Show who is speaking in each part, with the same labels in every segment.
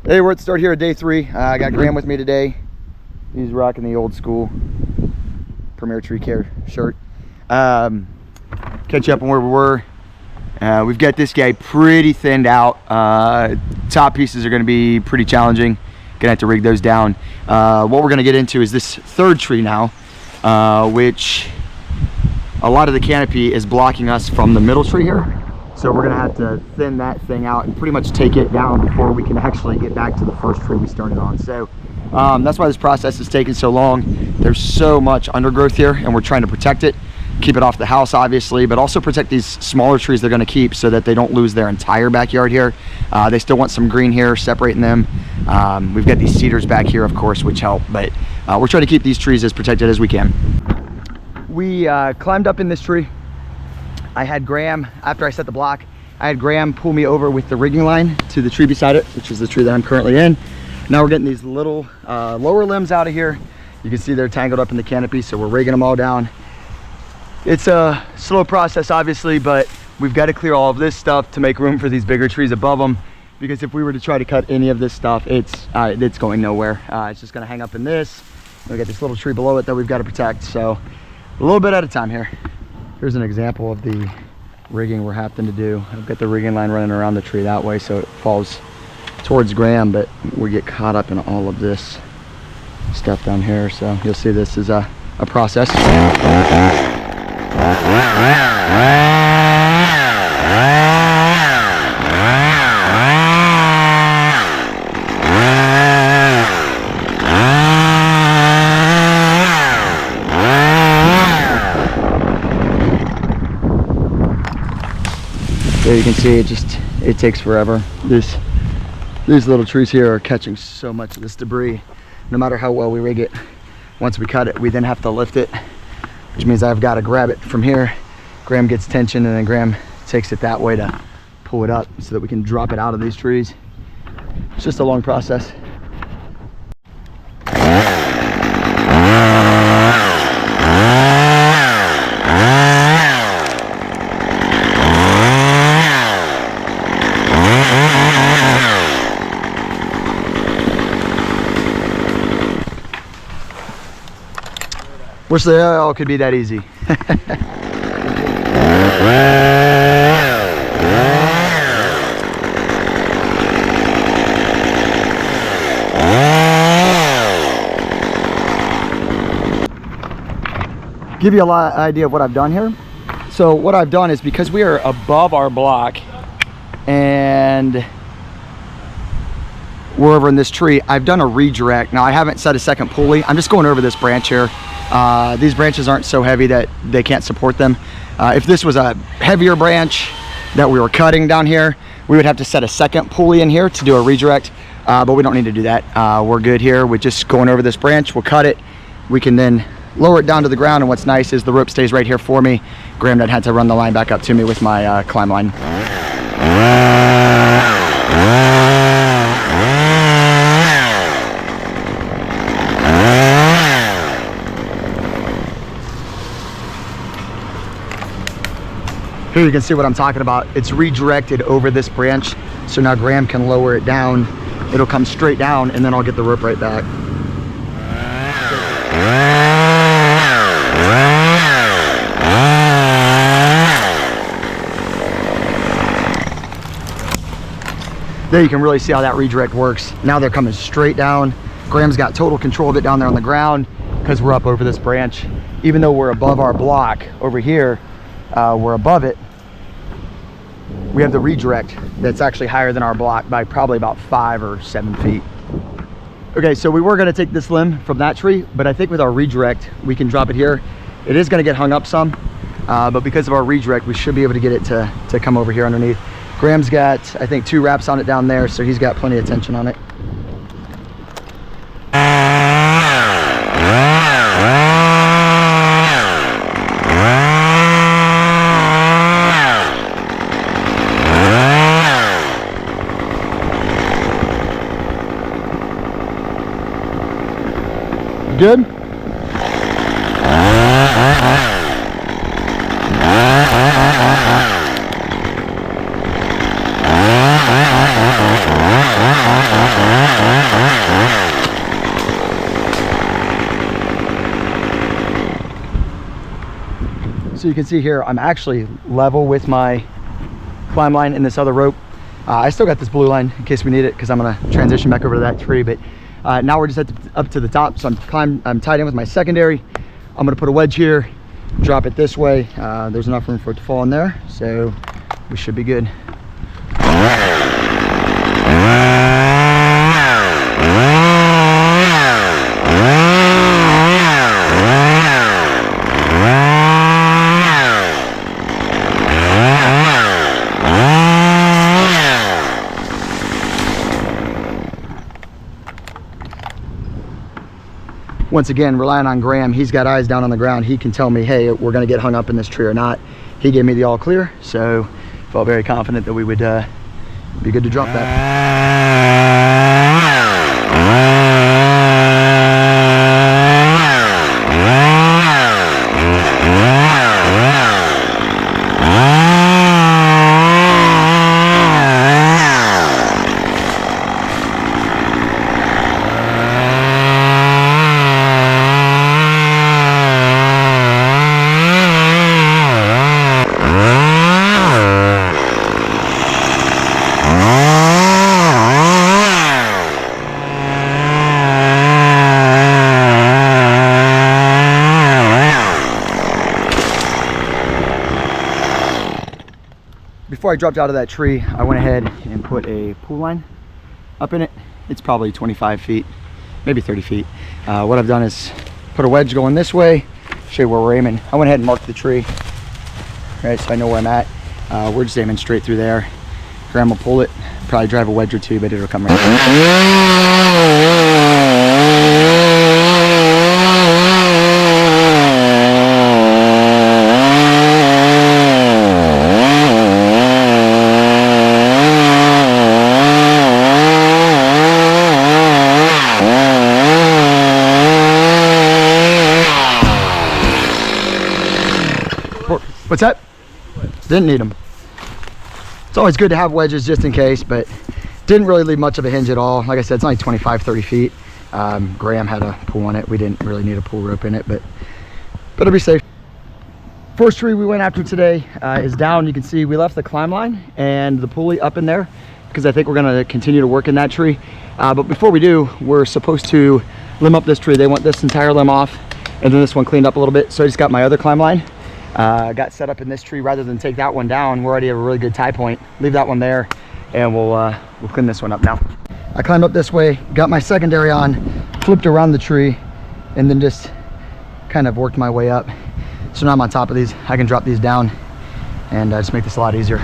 Speaker 1: Hey, we're at the start here at day 3. I got Graham with me today. He's rocking the old school Premier Tree Care shirt. Catch up on where we were. We've got this guy pretty thinned out. Top pieces are going to be pretty challenging. Gonna have to rig those down. What we're going to get into is this third tree now, which a lot of the canopy is blocking us from the middle tree here. So we're gonna have to thin that thing out and pretty much take it down before we can actually get back to the first tree we started on. So that's why this process is taking so long. There's so much undergrowth here and we're trying to protect it, keep it off the house obviously, but also protect these smaller trees they're gonna keep so that they don't lose their entire backyard here. They still want some green here, separating them. We've got these cedars back here, of course, which help, but we're trying to keep these trees as protected as we can. We climbed up in this tree. I had Graham, after I set the block, I had Graham pull me over with the rigging line to the tree beside it, which is the tree that I'm currently in. Now we're getting these little lower limbs out of here. You can see they're tangled up in the canopy, so we're rigging them all down. It's a slow process, obviously, but we've got to clear all of this stuff to make room for these bigger trees above them, because if we were to try to cut any of this stuff, it's going nowhere. It's just going to hang up in this. We got this little tree below it that we've got to protect, so a little bit at a time here. Here's an example of the rigging we're having to do. I've got the rigging line running around the tree that way so it falls towards Graham, but we get caught up in all of this stuff down here. So you'll see this is a process. There you can see it takes forever. These little trees here are catching so much of this debris. No matter how well we rig it, once we cut it, we then have to lift it, which means I've got to grab it from here. Graham gets tension and then Graham takes it that way to pull it up so that we can drop it out of these trees. It's just a long process. Wish the all could be that easy. Give you a lot of idea of what I've done here. So what I've done is, because we are above our block and we're over in this tree, I've done a redirect. Now I haven't set a second pulley. I'm just going over this branch here. These branches aren't so heavy that they can't support them. If this was a heavier branch that we were cutting down here, we would have to set a second pulley in here to do a redirect, but we don't need to do that. We're good here with just going over this branch. We'll cut it. We can then lower it down to the ground, and what's nice is the rope stays right here for me. Graham then had to run the line back up to me with my climb line. Here you can see what I'm talking about. It's redirected over this branch, so now Graham can lower it down. It'll come straight down, and then I'll get the rope right back. There you can really see how that redirect works. Now they're coming straight down. Graham's got total control of it down there on the ground because we're up over this branch. Even though we're above our block over here, we're above it. We have the redirect that's actually higher than our block by probably about 5 or 7 feet. Okay, so we were gonna take this limb from that tree, but I think with our redirect, we can drop it here. It is gonna get hung up some, but because of our redirect, we should be able to get it to come over here underneath. Graham's got, I think, 2 wraps on it down there, so he's got plenty of tension on it. Good? So you can see here, I'm actually level with my climb line in this other rope. I still got this blue line in case we need it, because I'm gonna transition back over to that tree. But now we're just up to the top. So I'm tied in with my secondary. I'm gonna put a wedge here, drop it this way. There's enough room for it to fall in there, so we should be good. Once again, relying on Graham, he's got eyes down on the ground. He can tell me, hey, we're gonna get hung up in this tree or not. He gave me the all clear, so felt very confident that we would be good to drop that. Before I dropped out of that tree, I went ahead and put a pool line up in it. It's probably 25 feet, maybe 30 feet. What I've done is put a wedge going this way, show you where we're aiming. I went ahead and marked the tree, right, so I know where I'm at. We're just aiming straight through there. Graham will pull it, probably drive a wedge or two, but it'll come right What's that? Didn't need them. It's always good to have wedges just in case, but didn't really leave much of a hinge at all. Like I said, it's only 25-30 feet. Graham had a pull on it. We didn't really need a pull rope in it, but it'll be safe. First tree we went after today is down. You can see we left the climb line and the pulley up in there because I think we're going to continue to work in that tree. But before we do, we're supposed to limb up this tree. They want this entire limb off and then this one cleaned up a little bit. So I just got my other climb line. Got set up in this tree rather than take that one down. We already have a really good tie point. Leave that one there and we'll clean this one up now. I climbed up this way, got my secondary on, flipped around the tree, and then just kind of worked my way up. So now I'm on top of these. I can drop these down and just make this a lot easier.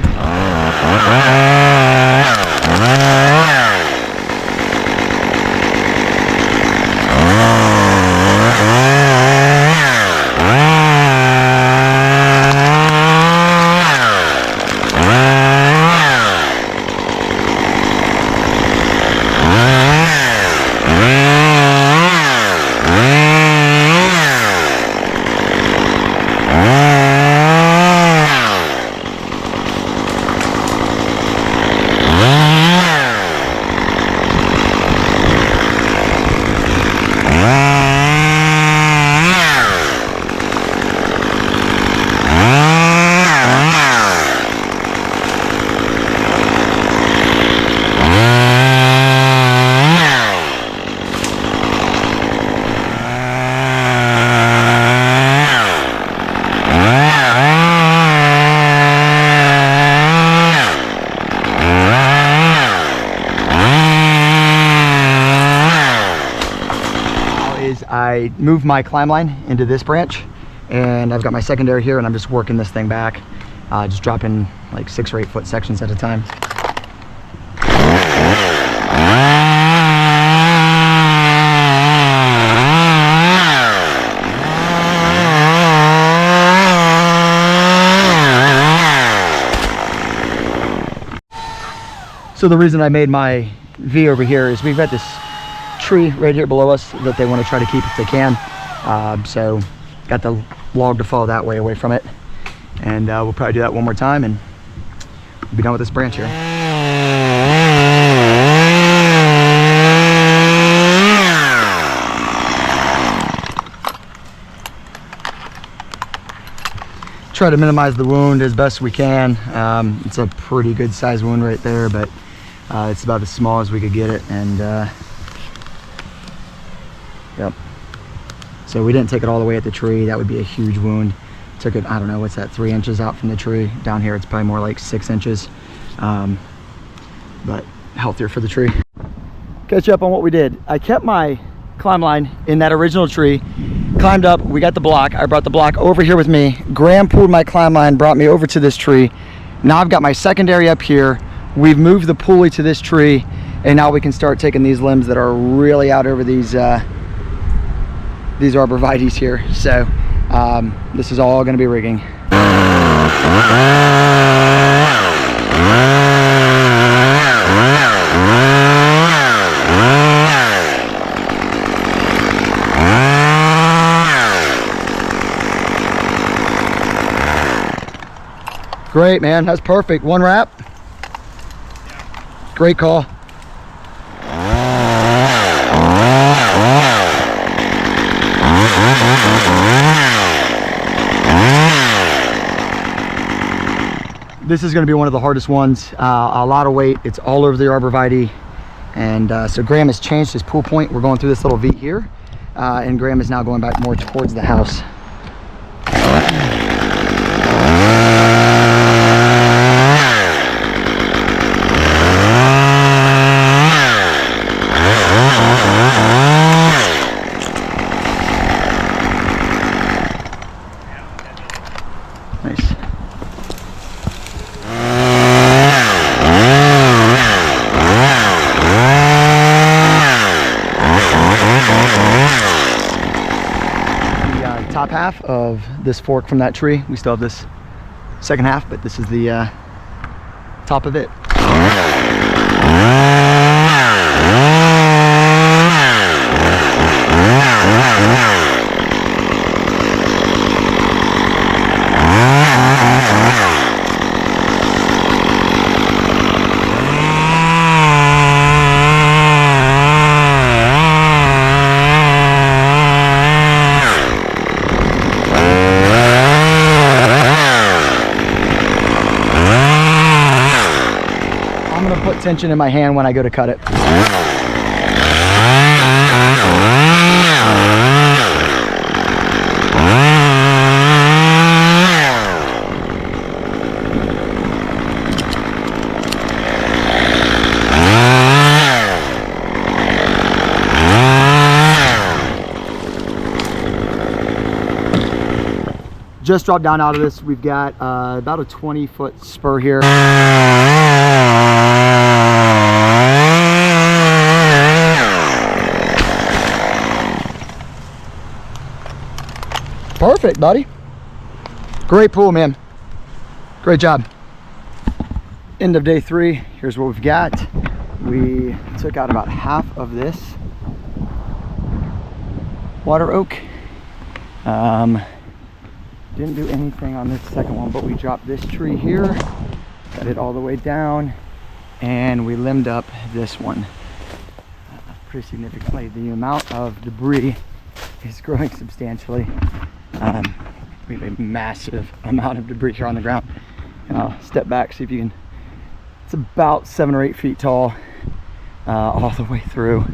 Speaker 1: I moved my climb line into this branch and I've got my secondary here and I'm just working this thing back, just dropping like 6 or 8 foot sections at a time. So the reason I made my V over here is we've got this tree right here below us that they want to try to keep if they can. So got the log to follow that way away from it. And we'll probably do that one more time and we'll be done with this branch here. try to minimize the wound as best we can. It's a pretty good size wound right there, but it's about as small as we could get it. And yep. So we didn't take it all the way at the tree. That would be a huge wound. Took it, I don't know, what's that, 3 inches out from the tree. Down here it's probably more like 6 inches, but healthier for the tree. Catch up on what we did. I kept my climb line in that original tree, climbed up, we got the block. I brought the block over here with me. Graham pulled my climb line, brought me over to this tree. Now I've got my secondary up here. We've moved the pulley to this tree, and now we can start taking these limbs that are really out over these arborvitaes here. So this is all going to be rigging. Great, man, that's perfect. One wrap. Great call. This is going to be one of the hardest ones. A lot of weight. It's all over the arborvitae. And so Graham has changed his pull point. We're going through this little V here. And Graham is now going back more towards the house. Nice. The top half of this fork from that tree. We still have this second half, but this is the top of it. Put tension in my hand when I go to cut it. Just dropped down out of this. We've got about a 20-foot spur here. Perfect, buddy. Great pull, man. Great job. End of day 3. Here's what we've got. We took out about half of this water oak. Didn't do anything on this second one, but we dropped this tree here, cut it all the way down, and we limbed up this one pretty significantly. The amount of debris is growing substantially. We have a massive amount of debris here on the ground. And I'll step back, see if you can. It's about 7 or 8 feet tall all the way through.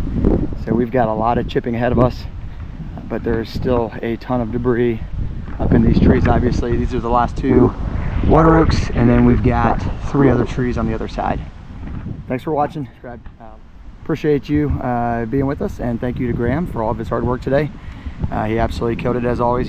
Speaker 1: So we've got a lot of chipping ahead of us, but there's still a ton of debris up in these trees. Obviously, these are the last 2 water oaks, and then we've got 3 other trees on the other side. Thanks for watching. Appreciate you being with us, and thank you to Graham for all of his hard work today. He absolutely killed it as always.